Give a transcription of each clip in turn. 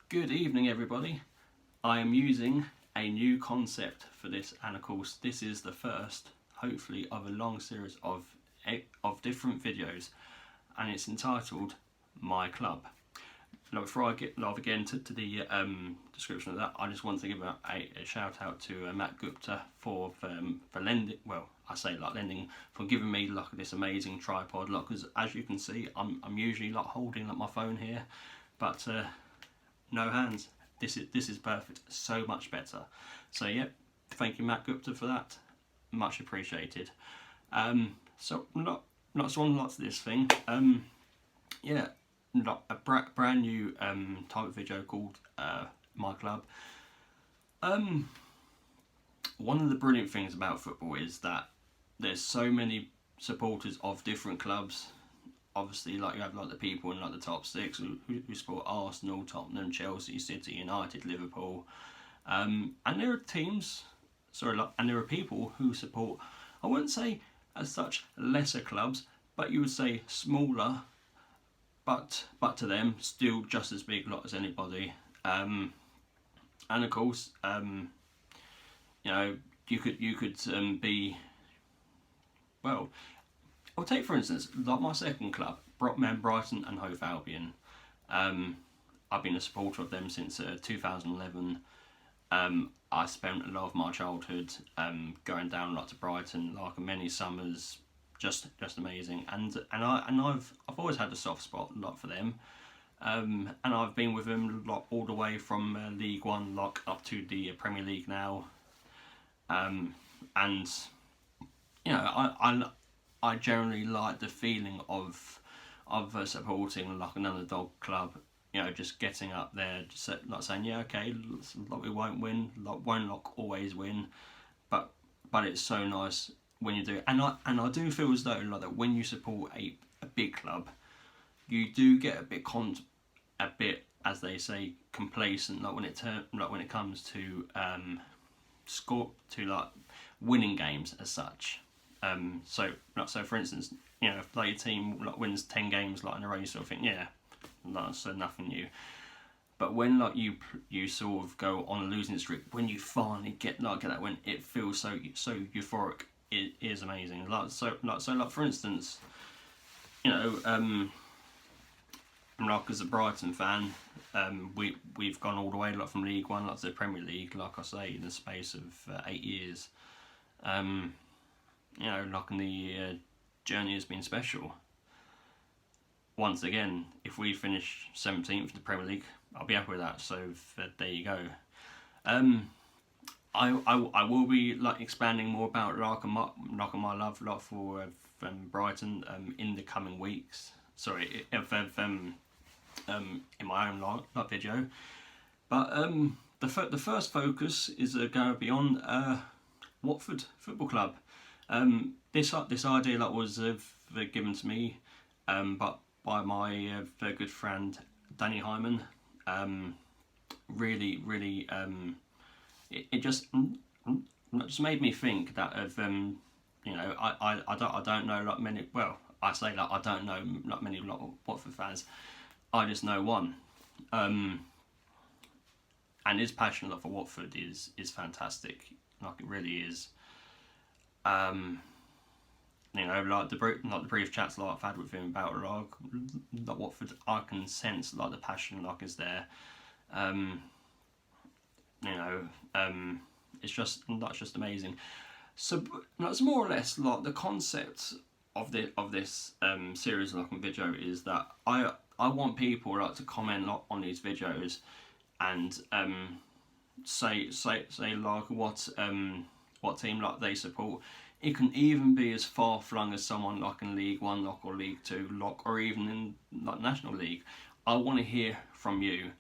Good evening, everybody. I am using a new concept for this, and of course, this is the first, hopefully, of a long series of different videos, and it's entitled "My Club." Now, before I get again to the description of that, I just want to give a shout out to Matt Gupta for lending. Well, I say lending, for giving me this amazing tripod. Because as you can see, I'm usually holding my phone here, but no hands. This is perfect. So much better. So yeah, thank you, Matt Gupta, for that. Much appreciated. So lots of this thing. Yeah. A brand new type of video called My Club. One of the brilliant things about football is that there's so many supporters of different clubs. Obviously, you have the people in the top six who support Arsenal, Tottenham, Chelsea, City, United, Liverpool, and there are teams. And there are people who support, I wouldn't say as such lesser clubs, but you would say smaller, but to them still just as big as anybody. And of course, you could be, well, I'll take for instance my second club, Brighton and Hove Albion. I've been a supporter of them since 2011. I spent a lot of my childhood going down to Brighton, many summers, just amazing. And I've always had a soft spot for them. And I've been with them all the way from League One up to the Premier League now. And I generally like the feeling of supporting an underdog club. Just getting up there, just saying, yeah, okay, we won't win, won't always win, but it's so nice when you do. And I do feel as though that when you support a big club, you do get a bit, as they say, complacent. When it comes to winning games as such. So for instance, if your team wins 10 games in a row, you sort of think, yeah, that's nothing new. But when you sort of go on a losing streak, when you finally get that win, it feels so euphoric. It is amazing. For instance, as a Brighton fan, we've gone all the way from League One to the Premier League, like I say, in the space of 8 years. And the journey has been special. Once again, if we finish 17th in the Premier League, I'll be happy with that. So there you go. I will be expanding more about my love for Brighton in the coming weeks. Sorry, in my own video. But the first focus is going to be on Watford Football Club. This idea was given to me, but by my very good friend Danny Hyman. Really, it just made me think that I don't know many. Well, I say I don't know many Watford fans. I just know one, and his passion for Watford is fantastic. It really is. The brief chats I've had with him about Watford, I can sense the passion is there. It's just amazing. So that's more or less the concept of this series video is that I want people to comment on these videos and say what team they support. It can even be as far flung as someone in League One or League Two or even in National League. I want to hear from you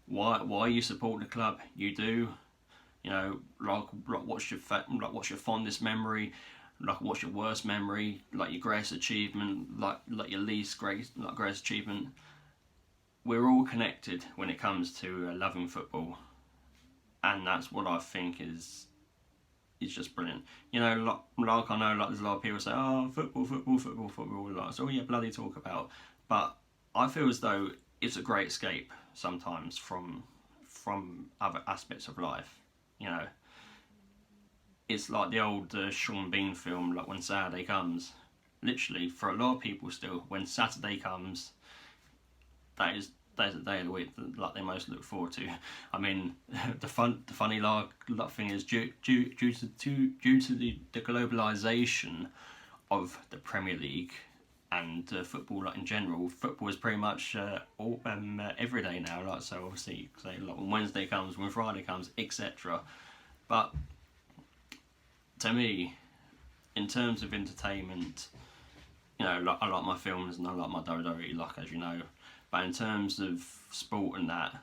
why you support the club you do. What's your fondest memory, what's your worst memory, your greatest achievement, your least greatest achievement. We're all connected when it comes to loving football, and that's what I think is just brilliant. I know there's a lot of people say, oh, football, so yeah, bloody talk about. But I feel as though it's a great escape. sometimes from other aspects of life. You know, it's like the old Sean Bean film, like When Saturday Comes. Literally, for a lot of people still, when Saturday comes, that's the day of the week that like they most look forward to. I mean, the funny thing is due to the globalization of the Premier League and football, like in general, football is pretty much every day now. Like, so obviously, say like when Wednesday comes, when Friday comes, etc. But to me, in terms of entertainment, you know, like, I like my films and I like my WWE, like, as you know. But in terms of sport and that,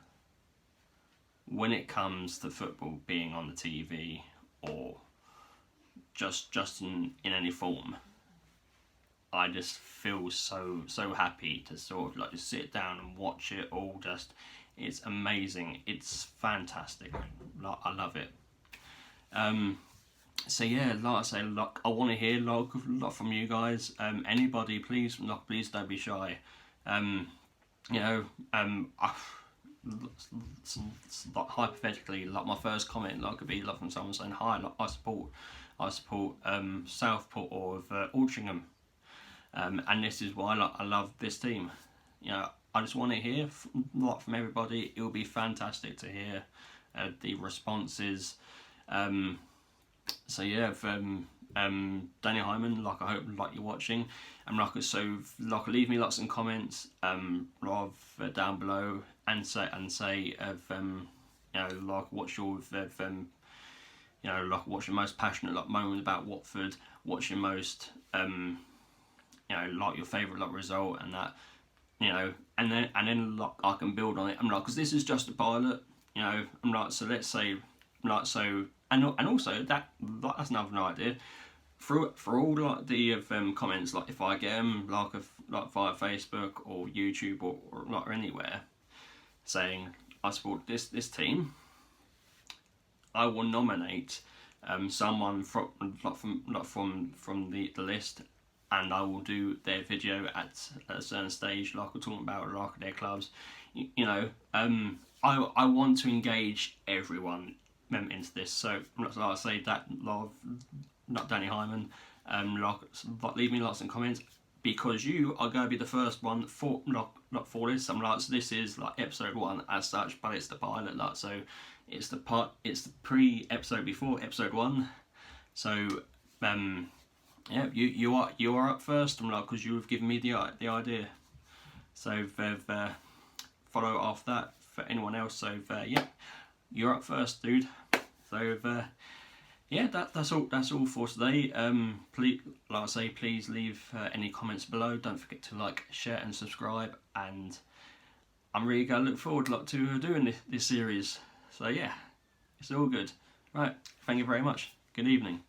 when it comes to football being on the TV or just in any form, I just feel so happy to sort of like just sit down and watch it all. Just, it's amazing, it's fantastic, like, I love it. So yeah, like I say, like, I want to hear a lot from you guys. Anybody, please don't be shy. You know, hypothetically, like my first comment, like, could be like from someone saying, "Hi, like, I support Southport or Altrincham, and this is why I love this team." You know, I just want to hear from everybody. It will be fantastic to hear the responses. So yeah, Danny Hyman, like, I hope like you're watching, and leave me lots of comments down below, and say you know, like, what's your you know, like, what's your most passionate like moment about Watford, what's your most you know, like, your favourite like result, and that, you know, and then like, I can build on it. I'm like, because this is just a pilot, you know. I'm like, so let's say, like, so, and also that's another idea. For all like the comments, like, if I get them like via Facebook or YouTube or like, or anywhere, saying I support this team, I will nominate someone from the list, and I will do their video at a certain stage, like we're talking about, like their clubs. You know, I want to engage everyone into this. So like I say, that love, not Danny Hyman, like, leave me lots of comments, because you are going to be the first one for not for this. I'm like, so this is like episode 1 as such, but it's the pilot, like, so it's the pre-episode before episode 1. So yeah, you are up first. I'm like, because you have given me the idea. So follow after that for anyone else. So yeah, you're up first, dude. So yeah, that's all for today. Please, like I say, please leave any comments below. Don't forget to like, share and subscribe, and I'm really going to look forward to doing this series. So yeah, it's all good. Right, thank you very much. Good evening.